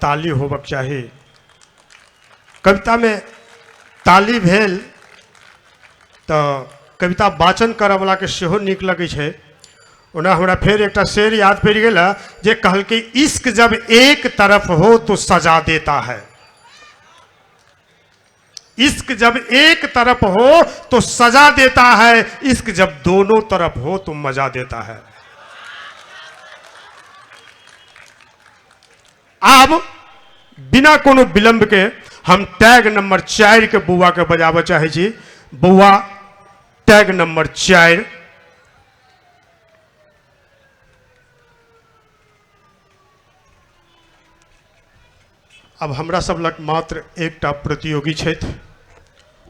ताली होबक चाही। कविता में ताली भेल तो कविता वाचन करय वाला के सेहो नीक लगै छै। ओना हमरा फिर एक शेर याद पड़ गया जे कहल कि इश्क जब एक तरफ हो तो सजा देता है। इश्क जब एक तरफ हो तो सजा देता है, इश्क जब दोनों तरफ हो तो मजा देता है। अब बिना कोनो विलंब के हम टैग नंबर 4 के बउआ के बजाबे चाहे छी। बउआ टैग नंबर 4। अब हमरा सब लग मात्र एकटा प्रतियोगी छथि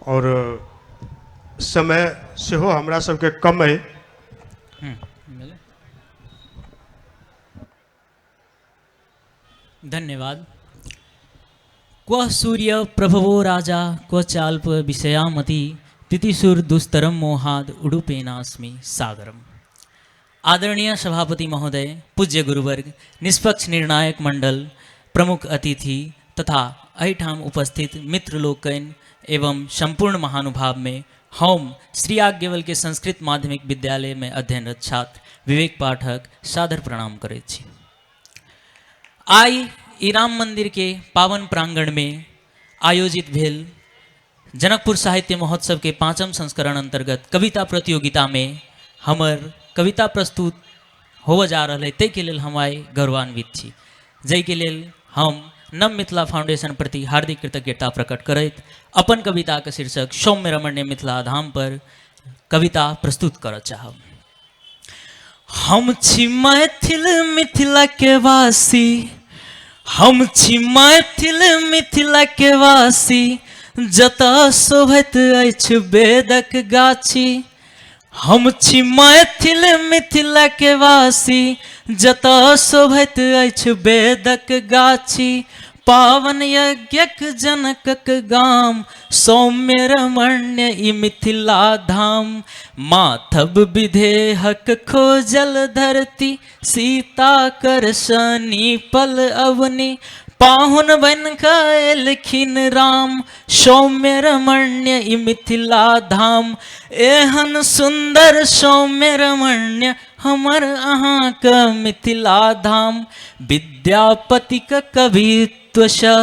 और समय सेहो हमरा सबके कम है। धन्यवाद। क्व सूर्य प्रभवो राजा क्व चाल्प विषयामति तितिशूर दुस्तरम मोहाद उडुपेनास्मि सागरम। आदरणीय सभापति महोदय, पूज्य गुरुवर्ग, निष्पक्ष निर्णायक मंडल, प्रमुख अतिथि तथा अहिठाम उपस्थित मित्र लोकन एवं संपूर्ण महानुभाव में हम श्री आज्ञवल के संस्कृत माध्यमिक विद्यालय में अध्ययनरत छात्र विवेक पाठक सादर प्रणाम करै छी। आई ई राम मंदिर के पावन प्रांगण में आयोजित भेल जनकपुर साहित्य महोत्सव के 5म संस्करण अंतर्गत कविता प्रतियोगिता में हमर कविता प्रस्तुत होवे जा रहा है। तै के लेल हम आई गौरवान्वित छी, जै के लेल हम नव मिथिला फाउंडेशन प्रति हार्दिक कृतज्ञता प्रकट करैत अपन कविता के शीर्षक सौम्य रमणीय मिथिला धाम पर कविता प्रस्तुत करऽ चाहब। हम छी मैथिल मिथिला के वासी, हम छी मैथिल मिथिला के वासी, जतऽ शोभैत अछि वेदक गाछी। हम छी मैथिल मिथिला के वासी, जतऽ शोभैत अछि वेदक गाछी। पावन यज्ञक जनकक गाम, सौम्य रमण्य ई मिथिला धाम। माथब विधेहक खोजल धरती, सीता कर शनि पल अवनी। पाहुन बन कऽ एलखिन राम, सौम्य रमण्य ई मिथिला धाम। एहन सुंदर सौम्य रमण्य हमर अहाँक मिथिला धाम। विद्यापतिक कवित्वसँ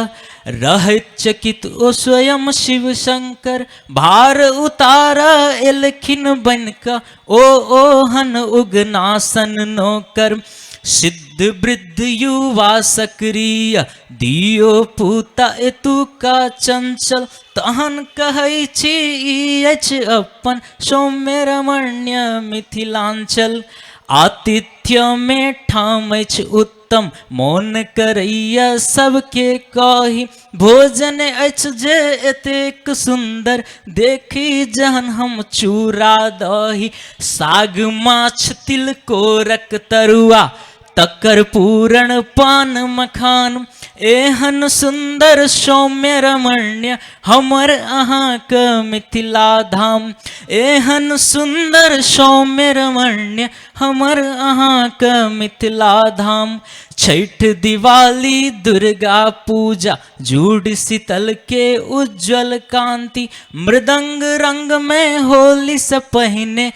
रहैत चकित ओ स्वयं शिव शंकर। भार उतार एलखिन बन कऽ ओ ओहन उगनासन नौकर। सिद्ध वृद्ध युवा सक्रिय, दियो पूता एतुका चंचल। तहन कहै छी ई अछि अपन सौम्य रमण्य मिथिलांचल। आतिथ्य में ठाम अछि उत्तम, मोन करैया सबके कही। भोजन अछि जे एतेक सुंदर, देखी जहन हम चूड़ा दही। साग माछ तिलकोरक तरुआ, तकर पूरण पान मखान। एहन सुंदर सौम्य रमण्य हमर अहाँक मिथिला धाम। एहन सुंदर सौम्य रमण्य हमर अहाँक मिथिला धाम। छठ दिवाली दुर्गा पूजा, जूड़ शीतल के उज्जवल कांति। मृदंग रंग में होली से पहिने,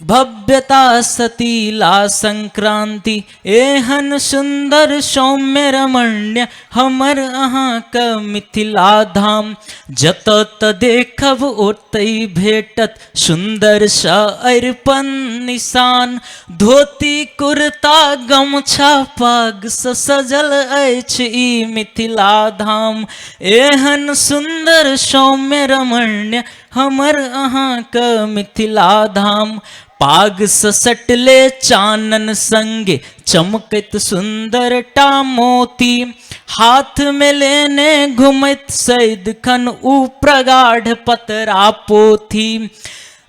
भव्यता सतीला संक्रांति। एहन सुंदर सौम्य रमण्य हमर अहाँक मिथिला धाम। जतऽ तऽ देखब ओतहि भेटत सुंदर सा अरिपन निशान। धोती कुर्ता गमछा पाग सँ सजल अछि ई मिथिला धाम। एहन सुंदर सौम्य रमण्य हमर अहाँक मिथिला धाम। पाग सँ सटले चानन संगे, चमकैत सुंदर टा मोती। हाथ में लेने घुमैत सैदखन उ प्रगाढ़ पतरा पोथी।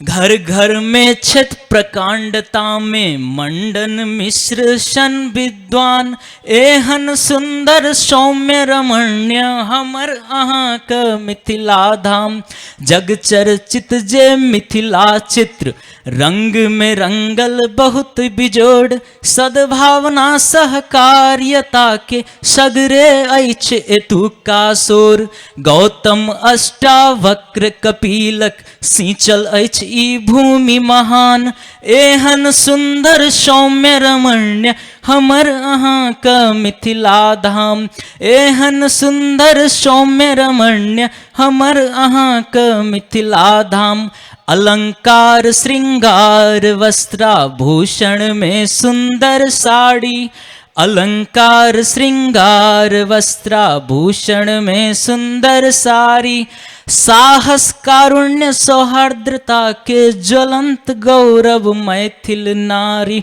घर घर में छत प्रकांडता में मंडन मिश्र शन विद्वान एहन सुंदर सौम्य रमण्य हमर अहाँ क मिथिला धाम। जग चर्चित जे मिथिला चित्र रंग में रंगल बहुत बिजोड़ सद्भावना सहकार्यता के सगरे अछि एतुका शोर। गौतम अष्टावक्र कपिलक सिंचल अछि ई भूमि महान एहन सुंदर सौम्य रमण्य हमर अहाँ क मिथिला धाम। एहन सुंदर सौम्य रमण्य हमर अहाँ क मिथिला धाम। अलंकार श्रृंगार वस्त्राभूषण में सुंदर साड़ी अलंकार श्रृंगार वस्त्राभूषण में सुंदर साड़ी साहस कारुण्य सौहार्द्रता के ज्वलंत गौरव मैथिल नारी।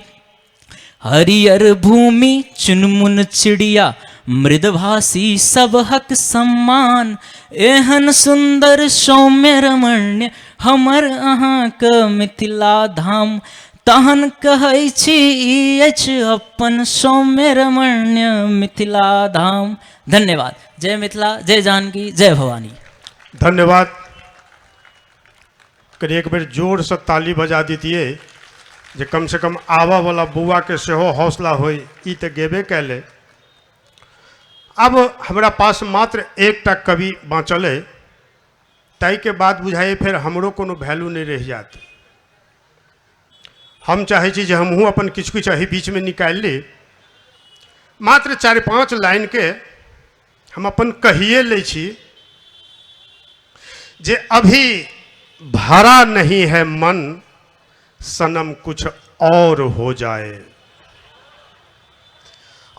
हरियर भूमि चुनमुन चिड़िया मृदभाषी सबहक सम्मान एहन सुंदर सौम्य रमण्य हमर अहाँ क मिथिला धाम। तहन कहै छी ई अछि अपन सौम्य रमण्य मिथिला धाम। धन्यवाद। जय मिथिला, जय जानकी, जय भवानी। धन्यवाद। करिए एक बेर जोर से ताली बजा दीतिए जे कम से कम आवा वाला बुआ के सेहो हौसला होई। ई तो गेबे कैले। अब हमरा पास मात्र एकटा कवि बाँचल है, ताई के बाद बुझाइए फिर हमरो कोनो वैल्यू नहीं रह जात। हम चाहे छी जे हमहूँ अपन किछु किछु अही बीच में निकाल ली। मात्र 4-5 लाइन के हम अपन कहिए ले छी जे अभी भरा नहीं है मन सनम कुछ और हो जाए।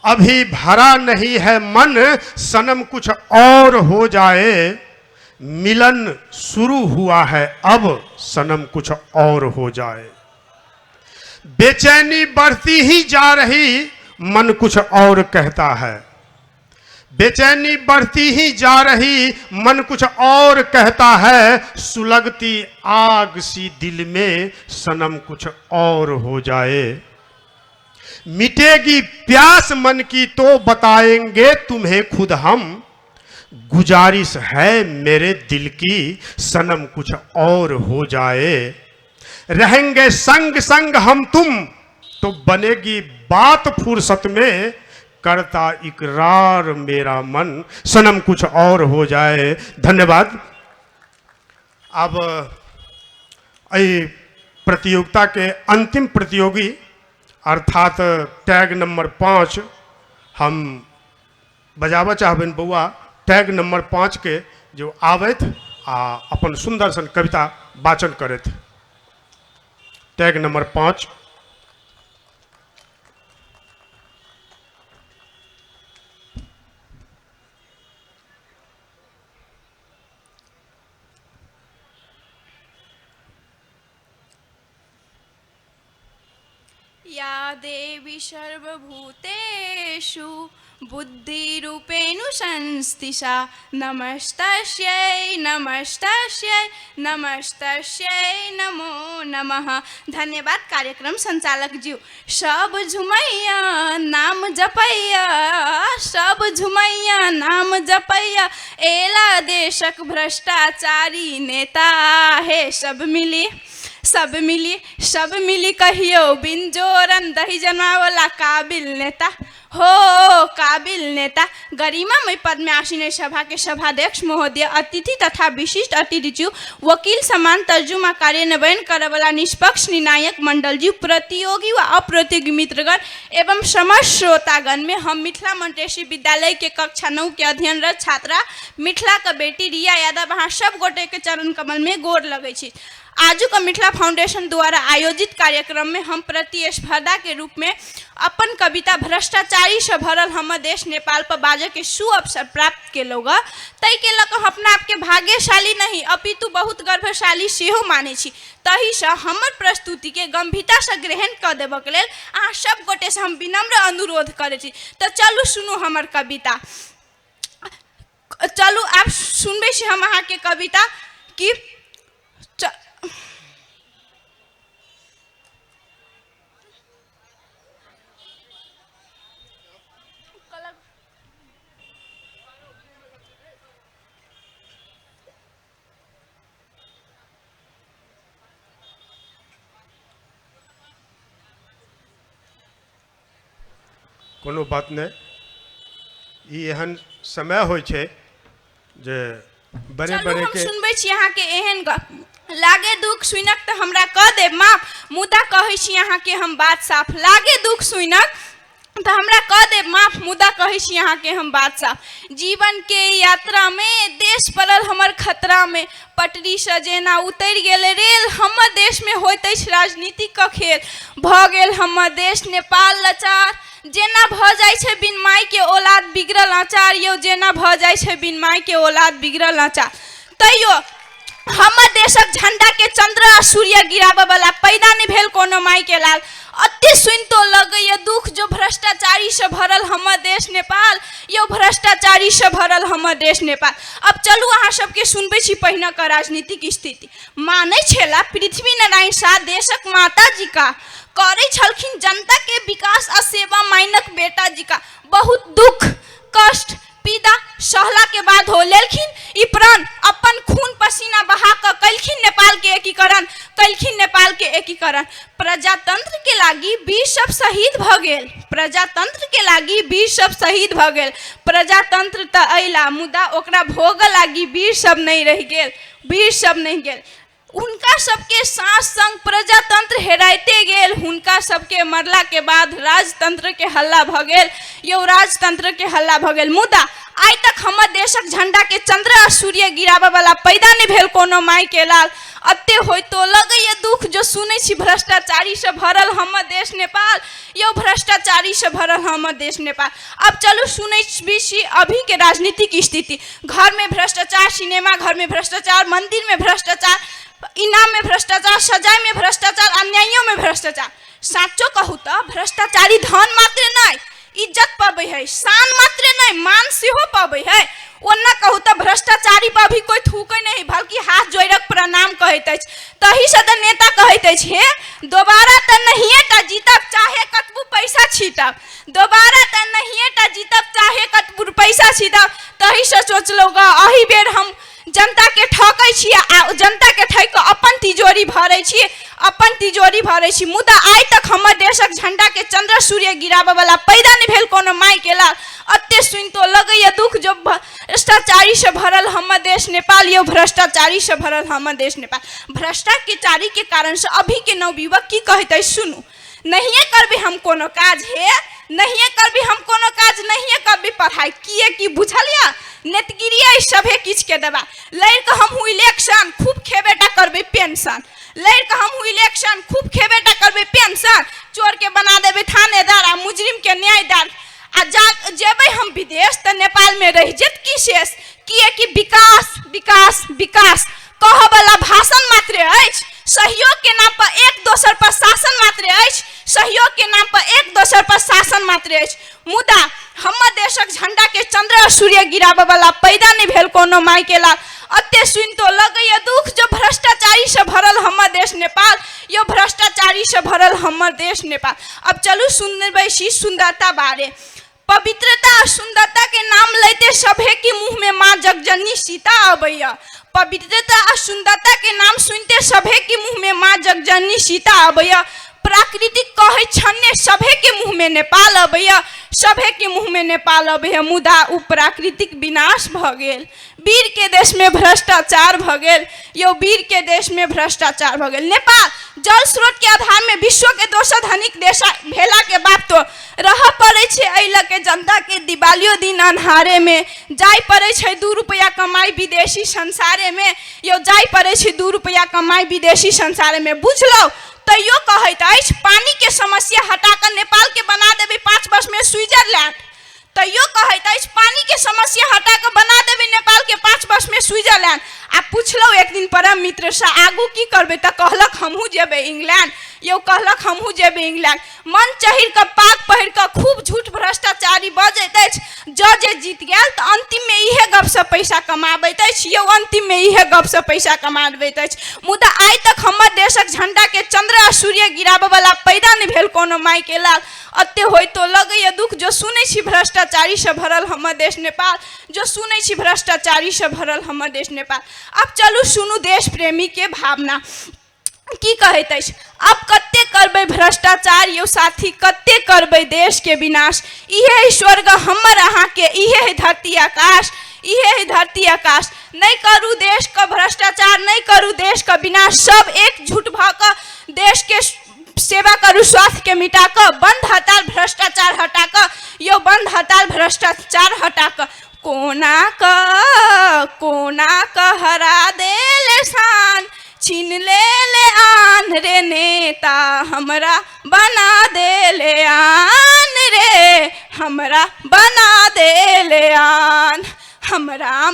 अभी भरा नहीं है मन सनम कुछ और हो जाए। मिलन शुरू हुआ है अब सनम कुछ और हो जाए। बेचैनी बढ़ती ही जा रही मन कुछ और कहता है। बेचैनी बढ़ती ही जा रही मन कुछ और कहता है। सुलगती आग सी दिल में सनम कुछ और हो जाए। मिटेगी प्यास मन की तो बताएंगे तुम्हें खुद हम। गुजारिश है मेरे दिल की सनम कुछ और हो जाए। रहेंगे संग संग हम तुम तो बनेगी बात फुर्सत में। करता इकरार मेरा मन सनम कुछ और हो जाए। धन्यवाद। अब प्रतियोगिता के अंतिम प्रतियोगी अर्थात टैग नंबर 5 हम बजाबा चाहबन बउआ। टैग नंबर 5 के जो आवत आ अपन सुंदर सन कविता वाचन करत। Tag number 5। या देवी सर्वभूतेषु बुद्धिरूपेणु संस्थिता नमस्तस्यै नमस्तस्यै नमस्तस्यै नमो नमः। धन्यवाद कार्यक्रम संचालक जी। सब झुमैया नाम जपैया सब झुमैया नाम जपैया एला देशक भ्रष्टाचारी नेता है। सब मिली कहियो बिनजोरन दही जमावला काबिल नेता हो काबिल नेता। गरिमामय पद में आसीन सभा के सभाध्यक्ष महोदय, अतिथि तथा विशिष्ट अतिथि, वकील समान तर्जुमा कार्यान्वयन करे वाला निष्पक्ष निर्णायक मंडल जी, प्रतियोगी व अप्रतियोगी मित्रगण एवं समस्त श्रोतागण में हम मिथिला मोन्टेसरी विद्यालय के कक्षा 9 के अध्ययनरत छात्रा मिथिला का बेटी रिया यादव अहाँ सब गोटे के चरण कमल में गोर लगे छी। आजू का मिथिला फाउंडेशन द्वारा आयोजित कार्यक्रम में हम प्रतिस्पर्धा के रूप में अपन कविता भ्रष्टाचारी से भरल हमर देश नेपाल पर बाजे के सु अवसर प्राप्त केलौग। तै के लक अपना आपके भाग्यशाली नहीं अपितु बहुत गर्भशाली सेहो माने छी। तही से हमर प्रस्तुति के गंभीरता से ग्रहण कर देबक लेल अहाँ सब गोटे से हम विनम्र अनुरोध करे छी। तो चलू सुनू हमर कविता। चलू आप सुनबे छी हम अहाँ के कविता की कोनो बात नहीं, ई एहन समय होइ छै जे बड़े चलू बड़े हम के सुनबै छी अहाँके एहन गप। लागे दुख सुनक तऽ हमरा कऽ देब माफ, मुदा कहै छी अहाँके हम बात साफ। लागे दुख सुनक तऽ हमरा कऽ देब माफ, मुदा कहै छी अहाँके हम बात साफ। जीवन के यात्रा में देश पड़ल हमर खतरा में, पटरी से जेना उतरि गेल रेल। हमर देश में होइत अछि राजनीतिक का खेल, भऽ गेल हमर देश नेपाल लाचार। जेना भऽ जाइ छै बिन माय के औलाद बिगड़ल आचार यौ, जेना भऽ जाइ छै बिन माय के औलाद बिगड़ल आचार। तैयो हमर देशक झंडा के चंद्र आ सूर्य गिराबऽ वाला पैदा नहीं भेल कोनो माय के लाल। अते सुनि तो लगैया दुख जो भ्रष्टाचारी से भरल हमर देश नेपाल यौ, भ्रष्टाचारी से भरल हमर देश नेपाल। अब चलू अहाँ सबके सुनबै छी पहिने का राजनीतिक स्थिति। मानै छेला पृथ्वी नारायण शाह देशक माता जी का, करे छलखिन जनता के विकास आ सेवा माइनक बेटा जी का। बहुत दुख कष्ट पीड़ा सहला के बाद हो लेलखिन ई प्राण, अपन खून पसीना बहा कर कलखिन नेपाल के एकीकरण, कलखिन नेपाल के एकीकरण। प्रजातंत्र के लागी वीर सब शहीद भ गेल, प्रजातंत्र के लागी वीर सब शहीद भ गेल। प्रजातंत्र त अइला मुदा ओकरा भोग लागी वीर सब नहीं रह गेल, वीर सब नहीं गेल। उनका सबके सांस संग प्रजातंत्र हेराइते गेल, हुनका सबके मरला के बाद राजतंत्र के हल्ला भ गेल यौ, राजतंत्र के हल्ला भ गेल। मुदा आइ तक हमर देशक झंडा के चंद्र आ सूर्य गिराबऽ वाला पैदा नहीं भेल कोनो माय के लाल। अते होय तो लगैया दुख जो सुनै छी भ्रष्टाचारी से भरल हमर देश नेपाल यौ, भ्रष्टाचारी से भरल हमर देश नेपाल। अब चलू सुनै छी अभी के राजनीतिक स्थिति। घर में भ्रष्टाचार, सिनेमा घर में भ्रष्टाचार, मंदिर में भ्रष्टाचार, इनाम में भ्रष्टाचार, सजाय में भ्रष्टाचार, अन्यायों में भ्रष्टाचार। साचो कहू तो भ्रष्टाचारी धन मात्र नहीं इज्जत पाबै है, शान मात्र नहीं मान सेहो पाबै है। ओना कहू तो भ्रष्टाचारी पर भी कोई थूकै नहीं, बल्कि हाथ जोड़क प्रणाम कहैत अछि। तही से तऽ नेता कहैत अछि हे दोबारा तऽ नहिए टा जीतब चाहे कतबू पैसा छीटब, दोबारा तऽ नहिए टा जीतब चाहे कतबू पैसा छीटब। तही से सोचलौ ग अही बेर हम जनता के ठकै छी आ जनता के ठकि कऽ अपन तिजोरी भरै छी, अपन तिजोरी भरै छी। मुदा आइ तक हमर देशक झंडा के चंद्र सूर्य गिराबऽ वाला पैदा नहीं भेल कोनो माय के लाल। अते सुनि तो लगैया दुख जो भ्रष्टाचारी से भरल हमर देश नेपाल यौ, भ्रष्टाचारी से भरल हमर देश नेपाल। भ्रष्टाचारी के कारण से अभी के नवयुवक की कहैत अछि सुनू। नहिए करबे हम कोनो काज हे, नहिए करबे हम कोनो काज, नहिए करबे पढ़ाई, किए की बुझलिया नेतगिरी आई सभे किछ के देबा। लड़ के हम इलेक्शन खूब खेबेटा करबे पेंशन, लड़ के हम इलेक्शन खूब खेबेटा करबे पेंशन। चोर के बना देबे थानेदार आ मुजरिम के न्यायदार। आ जेबै हम विदेश तो नेपाल में रह जेत की शेष, किए कि विकास विकास विकास कहऽ वाला भाषण मात्र अछि, सहयोग के नाम पर एक दोसर पर शासन मात्र अछि, सहयोग के नाम पर एक दोसर पर शासन मात्र अछि। मुदा हमर देशक झंडा के चंद्र आ सूर्य गिराबऽ वाला पैदा नहीं भेल कोनो माय के लाल। अते सुनि तो लगैया दुख जो भ्रष्टाचारी से भरल हमर देश नेपाल यौ, भ्रष्टाचारी से भरल हमर देश नेपाल। अब चलू सुनबै छी सुंदरता बारे। पवित्रता और सुंदरता के नाम लेते सभे के मुंह में माँ जगजननी सीता अबैया। पवित्रता और सुंदरता के नाम सुनते सभे के मुंह में माँ जगजननी सीता अबैया। प्राकृतिक कहे छन्ने सभे के मुंह में नेपाल अबैया, सभे के मुंह में नेपाल अबैया। मुदा उ प्राकृतिक विनाश भ गेल, वीर के देश में भ्रष्टाचार भ गेल यौ, वीर के देश में भ्रष्टाचार भ गेल। नेपाल जल स्रोत के आधार में विश्व के दोसर धनिक देश भेला के बाद तो रह पड़े छे अइला के जनता के दिवालियो दिन अन्हारे में, जाय पड़े छे 2 रुपया कमाई विदेशी संसारे में यौ, जाय पड़े छे 2 रुपया कमाई विदेशी संसारे में। बुझलो तैयो कहैत अछि पानी के समस्या हटाकर नेपाल के बना देबे 5 वर्ष में स्विट्जरलैंड। तैयो कहैत अछि पानी के समस्या हटाकर बना देबे नेपाल के 5 वर्ष में स्विट्जरलैंड। आ पुछलौ एक दिन परम मित्र से आगू की करबे त कहलक हमहू जेबे इंग्लैंड यौ, कहलक हमहू जेबे इंग्लैंड। मन चहिर के पाग पहिर के खूब झूठ भ्रष्टाचारी बजैत अछि, जे जीत गेल त अंतिम में इहे गप से पैसा कमाबैत अछि यौ, अंतिम में इहे गप से पैसा कमाबैत अछि। मुदा आइ तक हमर देशक झंडा के चंद्र आ सूर्य गिराबऽ वाला पैदा नहीं भेल कोनो माय के लाल। अते होय तो लगैया दुख जो सुनै छी भ्रष्टाचारी से भरल हमर देश नेपाल, जो सुनै छी भ्रष्टाचारी से भरल हमर देश नेपाल। अब चलू सुनू देश प्रेमी के भावना। की कहैत अछि, अब कते करबै भ्रष्टाचार यौ साथी, कते करबै देश के विनाश। इहे है स्वर्ग हमर अहाँ के, इहे है धरती आकाश, इहे है धरती आकाश। नहीं करू देश का भ्रष्टाचार, नहीं करू देश का विनाश, सब एकजुट भ क देश के सेवा करू, स्वास्थ्य के मिटा क, बंद हड़ताल भ्रष्टाचार हटा क, यो बंद हड़ताल भ्रष्टाचार हटा क। कोना क हरा देले शान, छीन ले आन रे नेता, हमरा बना देले आन रे, हमरा बना देले आन। हमरा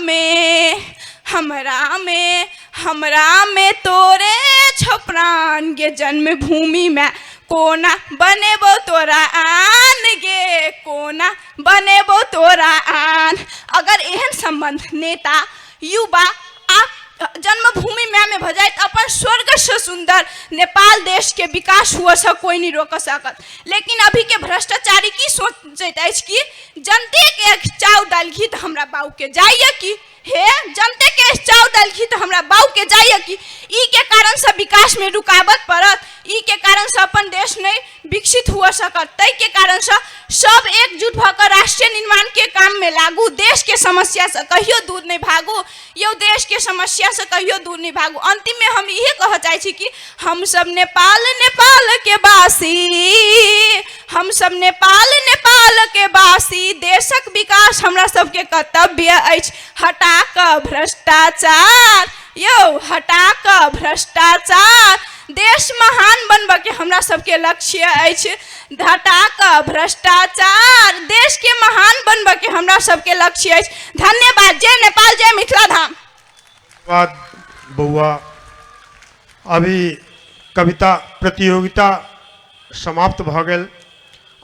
में तोरे छो प्राण गे, जन्मभूमि में कोना बनेबो तोरा आन गे, कोना बनेबो तोरा आन। अगर एहन संबंध नेता युवा आ जन्मभूमि में भ जाए, अपन स्वर्ग से सुंदर नेपाल देश के विकास हुआ से कोई नहीं रोक सकत। लेकिन अभी के भ्रष्टाचारी की सोचते अछि कि जनते के चाउ डालखी तो हमरा बाऊ के जाइए कि, हे जनते के चाउ डालखी तो हमरा बाऊ के जाइए कि। ई के कारण से विकास में रुकावट पड़त, ई के कारण से अपन देश नहीं विकसित हुआ सकत। तै के कारण से सब एकजुट भकर राष्ट्रीय निर्माण के काम में लागू, देश के समस्या से कहियो दूर नहीं भागू, यो देश के समस्या से कहियो दूर नहीं भागू। अंतिम में हम इहे कह चाहे छी कि हम सब नेपाल के वासी, हम सब नेपाल के वासी, देशक विकास हमरा सबके कर्तव्य अछि। हटा क भ्रष्टाचार यो, हटा क भ्रष्टाचार, देश महान बनबा के हमरा सबके लक्ष्य अछि। हटा क भ्रष्टाचार, देश के महान बनबा के हमरा सबके लक्ष्य अछि। धन्यवाद। जय नेपाल, जय मिथिला धाम। धन्यवाद बउआ। अभी कविता प्रतियोगिता समाप्त भ गेल।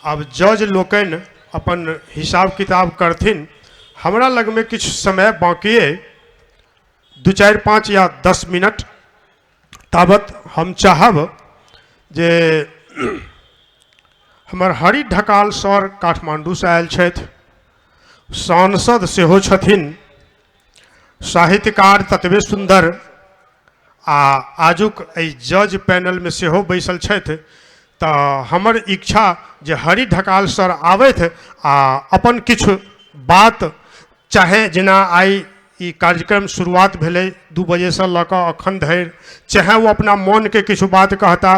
अब जज लोकनि अपन हिसाब किताब करथिन। हमरा लग में किछु समय बाकी है, 2, 4, 5 या 10 मिनट। ताबत हम चाहब जे हमर हरि ढकाल सर काठमांडू से आयल छथि, सांसद सेहो छथिन, साहित्यकार ततबे सुंदर, आ आजुक एहि जज पैनल में सेहो बैसल छथि। तो हमर इच्छा जे हरि ढकाल सर आबथि आ अपन किछु बात, चाहे जेना आई ई कार्यक्रम शुरुआत भेलै 2 बजे से लऽ कऽ अखन धरि, चाहे वो अपना मन के किछु बात कहता,